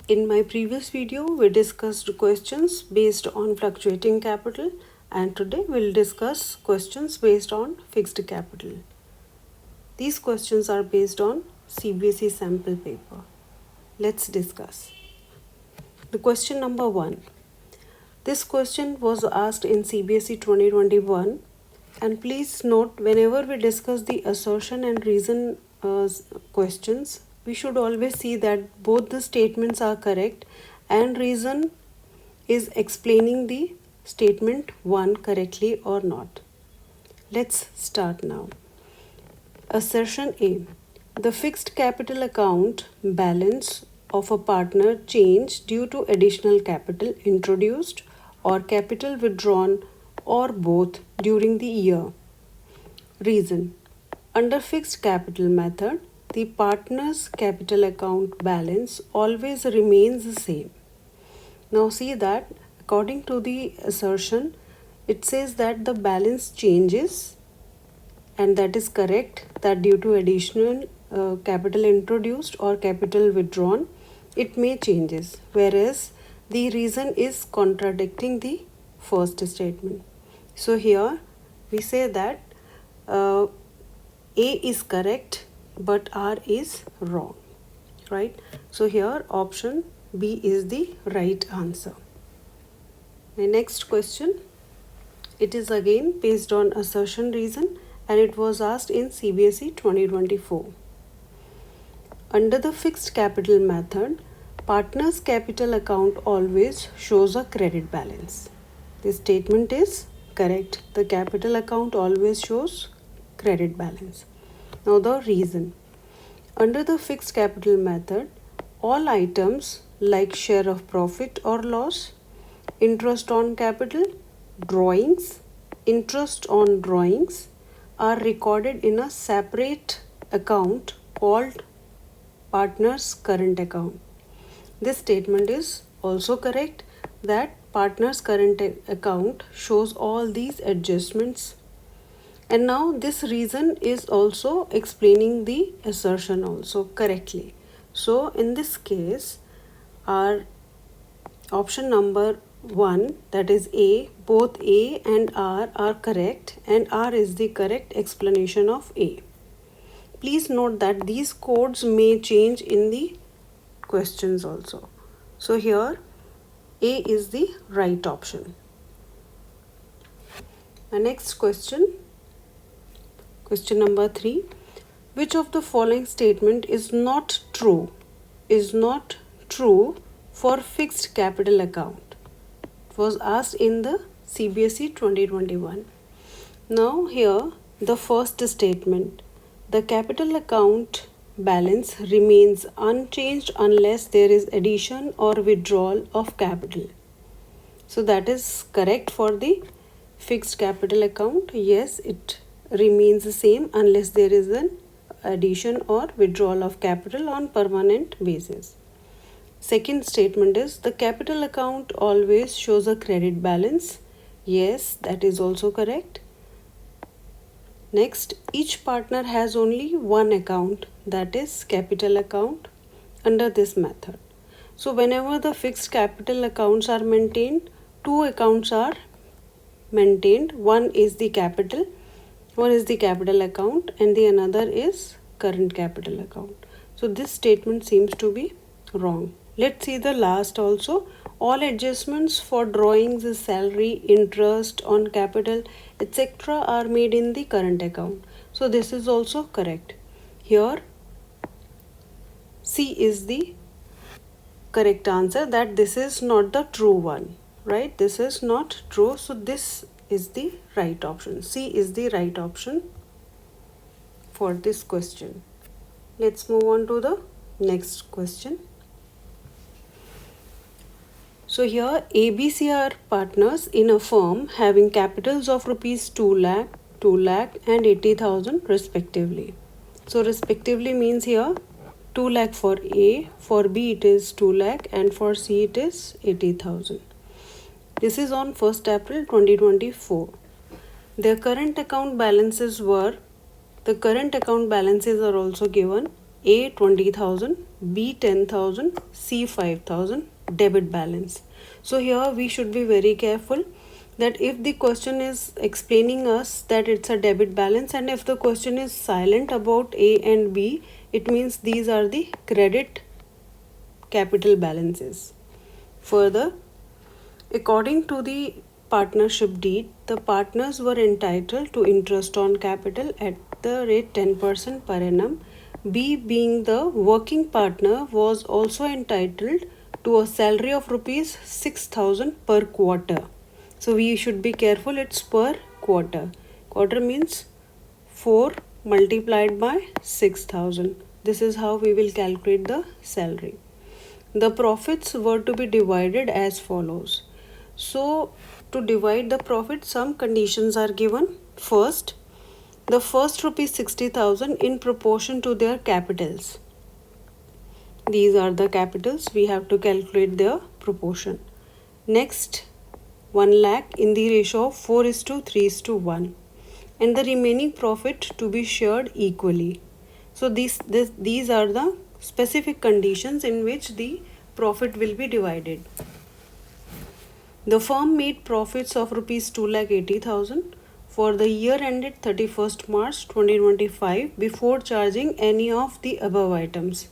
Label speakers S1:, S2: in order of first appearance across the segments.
S1: In my previous video, we discussed questions based on fluctuating capital, and today we'll discuss questions based on fixed capital. These questions are based on CBSE Sample Paper. Let's discuss. The question number 1. This question was asked in CBSE 2021, and please note whenever we discuss the assertion and reason questions, we should always see that both the statements are correct and reason is explaining the statement 1 correctly or not. Let's start now. Assertion A. The fixed capital account balance of a partner changed due to additional capital introduced or capital withdrawn or both during the year. Reason. Under fixed capital method, the partner's capital account balance always remains the same. Now see that according to the assertion, it says that the balance changes, and that is correct, that due to additional capital introduced or capital withdrawn, it may changes, whereas the reason is contradicting the first statement. So here we say that A is correct but R is wrong, right? So here option B is the right answer. My next question, it is again based on assertion reason, and it was asked in CBSE 2024. Under the fixed capital method, partner's capital account always shows a credit balance. This statement is correct. The capital account always shows credit balance. Now the reason. Under the fixed capital method, all items like share of profit or loss, interest on capital, drawings, interest on drawings are recorded in a separate account called partner's current account. This statement is also correct, that partner's current account shows all these adjustments. And now this reason is also explaining the assertion also correctly. So in this case, our option number 1, that is A, both A and R are correct, and R is the correct explanation of A. Please note that these codes may change in the questions also. So here A is the right option. The next question number 3. Which of the following statement is not true? Is not true for fixed capital account? It was asked in the CBSE 2021. Now here the first statement. The capital account balance remains unchanged unless there is addition or withdrawal of capital. So that is correct for the fixed capital account. Yes, it remains the same unless there is an addition or withdrawal of capital on permanent basis. Second statement is the capital account always shows a credit balance. Yes, that is also correct. Next, each partner has only one account, that is capital account, under this method. So whenever the fixed capital accounts are maintained, two accounts are maintained. One is the capital account, and the another is current capital account. So this statement seems to be wrong. Let's see the last also. All adjustments for drawings, salary, interest on capital, etc. are made in the current account. So this is also correct. Here C is the correct answer, that this is not the true one, right? This is not true. So this is the right option. C is the right option for this question. Let's move on to the next question. So here ABC are partners in a firm having capitals of rupees 2 lakh, 2 lakh and 80,000 respectively. So respectively means here 2 lakh for A, for B it is 2 lakh, and for C it is 80,000. This is on 1st April 2024. Their current account balances are also given A 20,000, B 10,000, C 5,000 debit balance. So here we should be very careful that if the question is explaining us that it's a debit balance, and if the question is silent about A and B, it means these are the credit capital balances. Further, according to the partnership deed, the partners were entitled to interest on capital at the rate 10% per annum. B, being the working partner, was also entitled to a salary of rupees 6,000 per quarter. So we should be careful, it's per quarter. Quarter means 4 multiplied by 6,000. This is how we will calculate the salary. The profits were to be divided as follows. So to divide the profit, some conditions are given. First, the first rupees 60,000 in proportion to their capitals. These are the capitals, we have to calculate their proportion. Next, 1 lakh in the ratio of 4:3:1, and the remaining profit to be shared equally. So these are the specific conditions in which the profit will be divided. The firm made profits of rupees 2,80,000 for the year ended 31st March 2025 before charging any of the above items.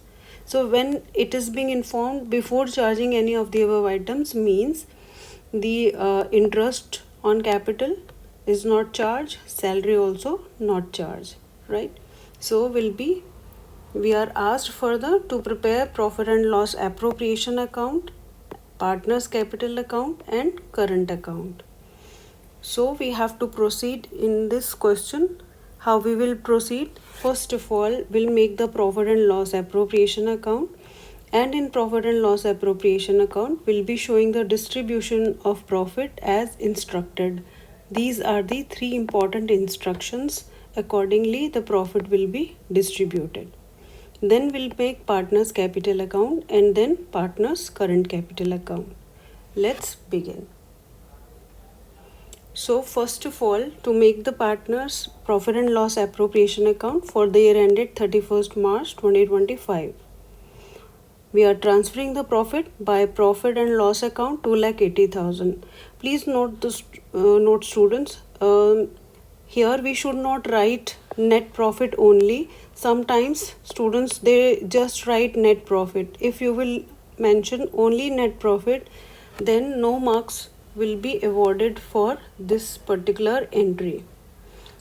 S1: So when it is being informed before charging any of the above items, means the interest on capital is not charged, salary also not charged, right? So we are asked further to prepare profit and loss appropriation account, partners capital account, and current account. So we have to proceed in this question. How we will proceed? First of all, we'll make the profit and loss appropriation account, and in profit and loss appropriation account we'll be showing the distribution of profit as instructed. These are the 3 important instructions. Accordingly, the profit will be distributed. Then we'll make partners capital account and then partners current capital account. Let's begin. So first of all, to make the partners profit and loss appropriation account for the year ended 31st March 2025, we are transferring the profit by profit and loss account 2,80,000. Please note this, note students, here we should not write net profit only. Sometimes students, they just write net profit. If you will mention only net profit, then no marks will be awarded for this particular entry.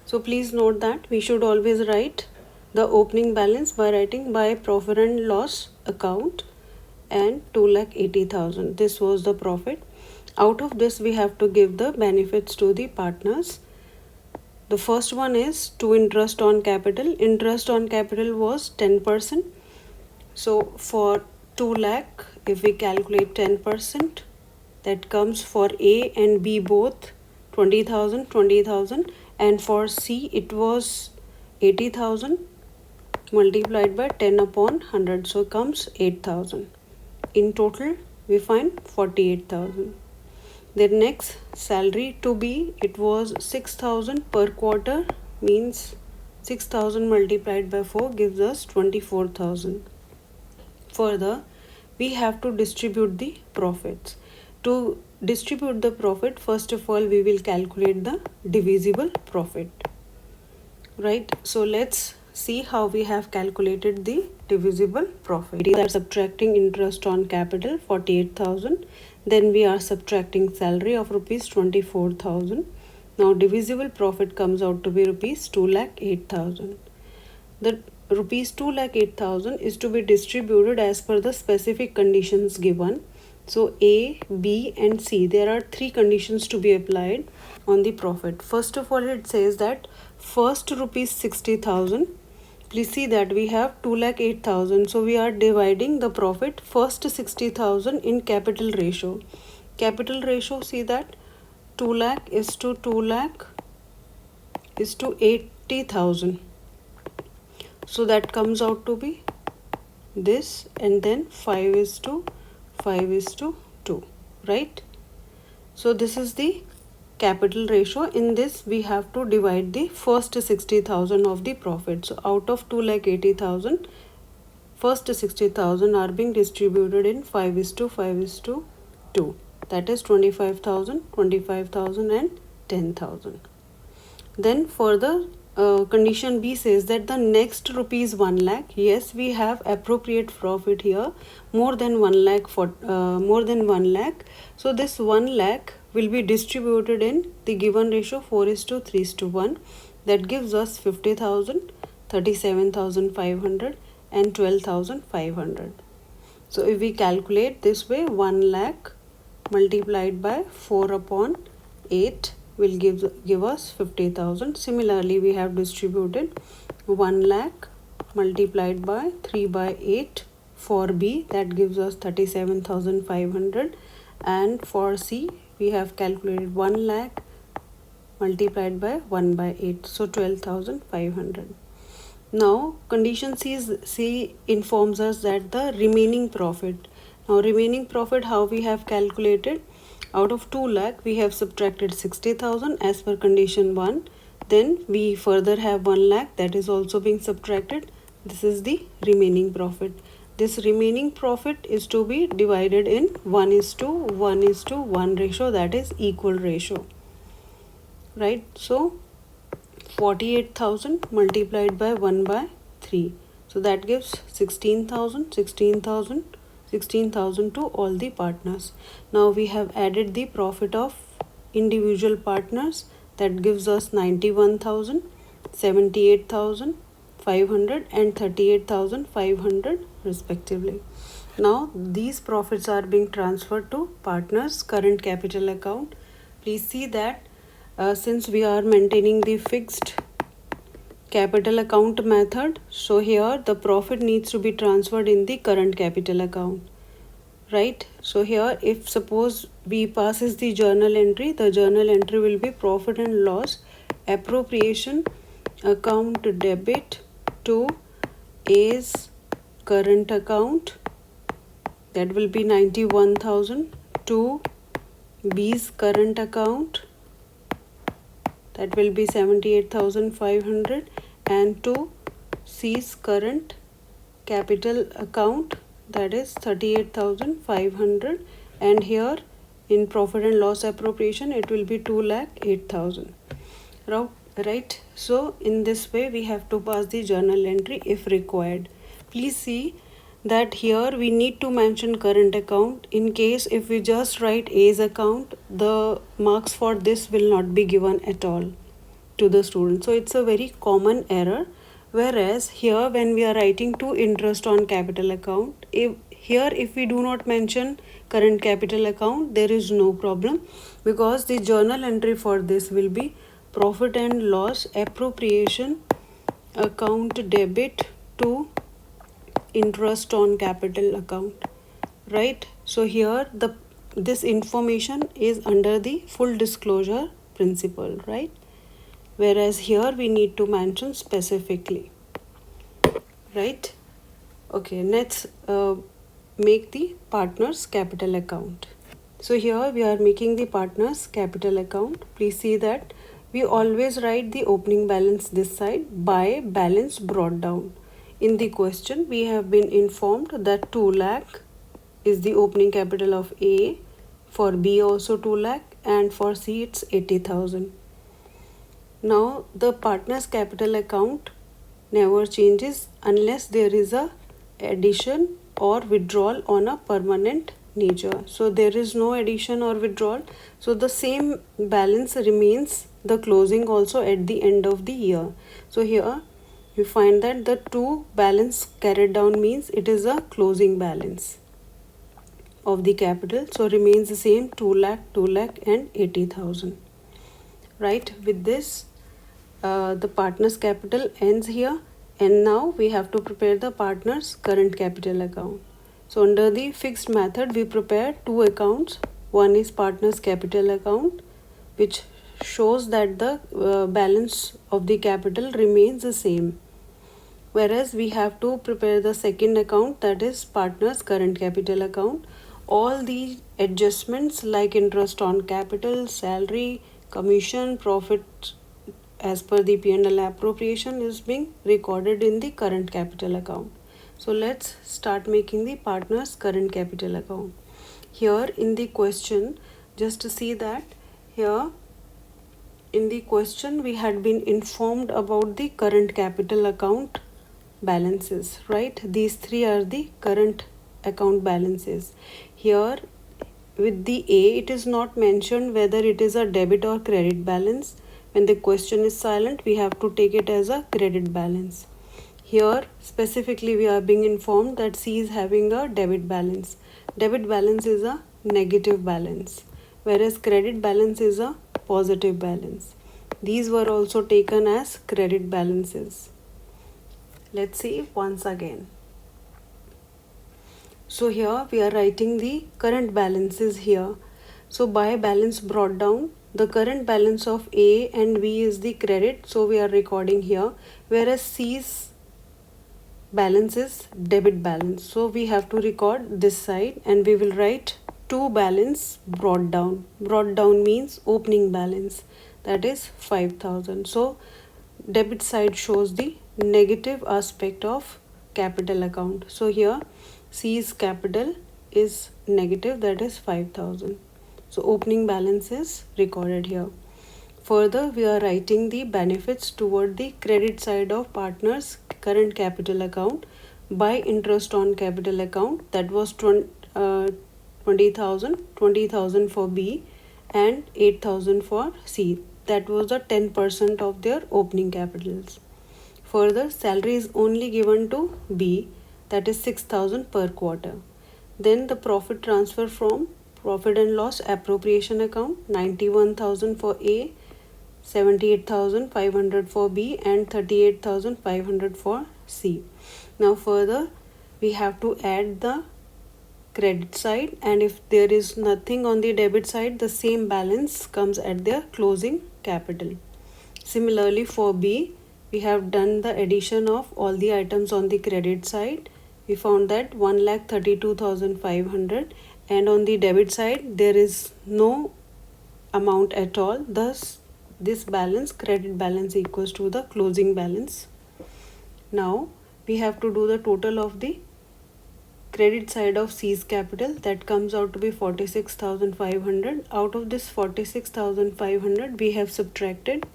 S1: So please note that we should always write the opening balance by writing by profit and loss account and 2,80,000. This was the profit. Out of this we have to give the benefits to the partners. The first one is to interest on capital. Interest on capital was 10%. So for 2 lakh, if we calculate 10%, that comes for A and B both 20,000, and for C it was 80,000 multiplied by 10 upon 100, so comes 8,000. In total we find 48,000. Then next, salary to be, it was 6,000 per quarter, means 6,000 multiplied by 4 gives us 24,000. Further, we have to distribute the profits. To distribute the profit, first of all we will calculate the divisible profit, right? So let's see how we have calculated the divisible profit. We are subtracting interest on capital 48,000, then we are subtracting salary of rupees 24,000. Now divisible profit comes out to be rupees 2,08,000. The rupees 2,08,000 is to be distributed as per the specific conditions given. So A, B and C, there are 3 conditions to be applied on the profit. First of all, it says that first rupees 60,000. Please see that we have 2,08,000. So we are dividing the profit first 60,000 in capital ratio. Capital ratio, see that 2 lakh is to 2 lakh is to 80,000. So that comes out to be this, and then 5:2, right? So this is the capital ratio. In this we have to divide the first 60,000 of the profit. So out of 2,80,000, first 60,000 are being distributed in 5:5:2. That is 25,000, 25,000 and 10,000. Then further condition B says that the next rupees 1 lakh, yes, we have appropriate profit here more than 1 lakh for more than 1 lakh. So this 1 lakh will be distributed in the given ratio 4:3:1. That gives us 50,000, 37,500 and 12,500. So if we calculate this way, 1 lakh multiplied by 4 upon 8 will give us 50,000. Similarly, we have distributed 1 lakh multiplied by 3 by 8 for B, that gives us 37,500, and for C we have calculated 1 lakh multiplied by 1 by 8, so 12,500. Now condition C informs us that the remaining profit. Now remaining profit, how we have calculated? Out of 2 lakh, we have subtracted 60,000 as per condition 1. Then we further have 1 lakh that is also being subtracted. This is the remaining profit. This remaining profit is to be divided in 1:1:1 ratio, that is equal ratio. Right? So 48,000 multiplied by 1 by 3. So that gives 16,000 to all the partners. Now we have added the profit of individual partners, that gives us 91,000, 78,500 and 38,500 respectively. Now these profits are being transferred to partners' current capital account. Please see that since we are maintaining the fixed capital account method, so here the profit needs to be transferred in the current capital account, right? So here, if suppose B passes the journal entry, the journal entry will be profit and loss appropriation account debit to A's current account, that will be 91,000, to B's current account, that will be 78,500, and to C's current capital account, that is 38,500, and here in profit and loss appropriation it will be 2,08,000. Right? So in this way we have to pass the journal entry if required. Please see that here we need to mention current account. In case if we just write A's account, the marks for this will not be given at all to the student. So it's a very common error. Whereas here when we are writing to interest on capital account, if we do not mention current capital account, there is no problem, because the journal entry for this will be profit and loss appropriation account debit to interest on capital account, right? So here this information is under the full disclosure principle, right? Whereas here we need to mention specifically, right? Okay, let's make the partners capital account. So here we are making the partners capital account. Please see that we always write the opening balance this side by balance brought down. In the question we have been informed that 2 lakh is the opening capital of A, for B also 2 lakh, and for C it's 80,000. Now the partners capital account never changes unless there is a addition or withdrawal on a permanent nature. So there is no addition or withdrawal, so the same balance remains the closing also at the end of the year. So here you find that the 2 balance carried down means it is a closing balance of the capital, so remains the same, 2 lakh and 80,000. Right? With this the partners capital ends here, and now we have to prepare the partners current capital account. So under the fixed method we prepare 2 accounts. One is partners capital account, which shows that the balance of the capital remains the same, whereas we have to prepare the second account, that is partners current capital account. All the adjustments like interest on capital, salary, commission, profit as per the P&L appropriation is being recorded in the current capital account. So let's start making the partner's current capital account. Here in the question, just to see that here in the question we had been informed about the current capital account balances, right? These three are the current account balances. Here with the A, it is not mentioned whether it is a debit or credit balance. When the question is silent, we have to take it as a credit balance. Here specifically we are being informed that C is having a debit balance. Debit balance is a negative balance, whereas credit balance is a positive balance. These were also taken as credit balances. Let's see once again. So here we are writing the current balances here. So by balance brought down, the current balance of A and B is the credit, so we are recording here, whereas C's balance is debit balance. So we have to record this side and we will write to balance brought down. Brought down means opening balance, that is 5,000. So debit side shows the negative aspect of capital account. So here C's capital is negative, that is 5,000. So opening balance is recorded here. Further, we are writing the benefits toward the credit side of partner's current capital account by interest on capital account, that was 20,000 for B and 8,000 for C. That was the 10% of their opening capitals. Further, salary is only given to B, that is 6,000 per quarter. Then the profit transfer from profit and loss appropriation account, 91,000 for A, 78,500 for B and 38,500 for C. Now further we have to add the credit side, and if there is nothing on the debit side, the same balance comes at their closing capital. Similarly for B, we have done the addition of all the items on the credit side. We found that 1,32,500, and on the debit side there is no amount at all. Thus this balance, credit balance, equals to the closing balance. Now we have to do the total of the credit side of C's capital. That comes out to be 46,500. Out of this 46,500 we have subtracted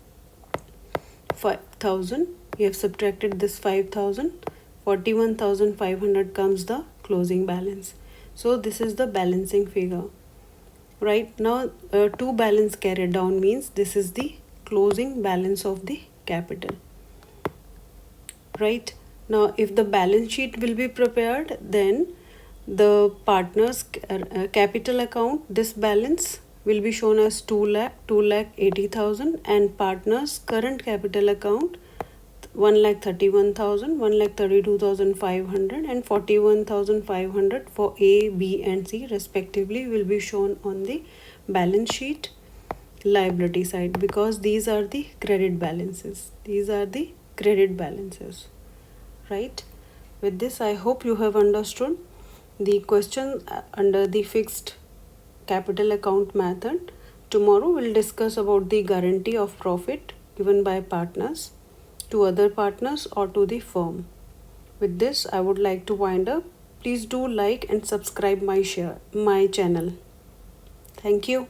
S1: 5,000. We have subtracted this 5,000. 41,500 comes the closing balance. So this is the balancing figure. Right now, to balance carried down means this is the closing balance of the capital. Right now, if the balance sheet will be prepared, then the partner's capital account, this balance will be shown as 2,80,000, and partner's current capital account 1,31,000, 1,32,500 and 41,500 for A, B and C respectively will be shown on the balance sheet liability side, because these are the credit balances. Right? With this, I hope you have understood the question under the fixed capital account method. Tomorrow we'll discuss about the guarantee of profit given by partners to other partners or to the firm. With this, I would like to wind up. Please do like and subscribe my channel. Thank you.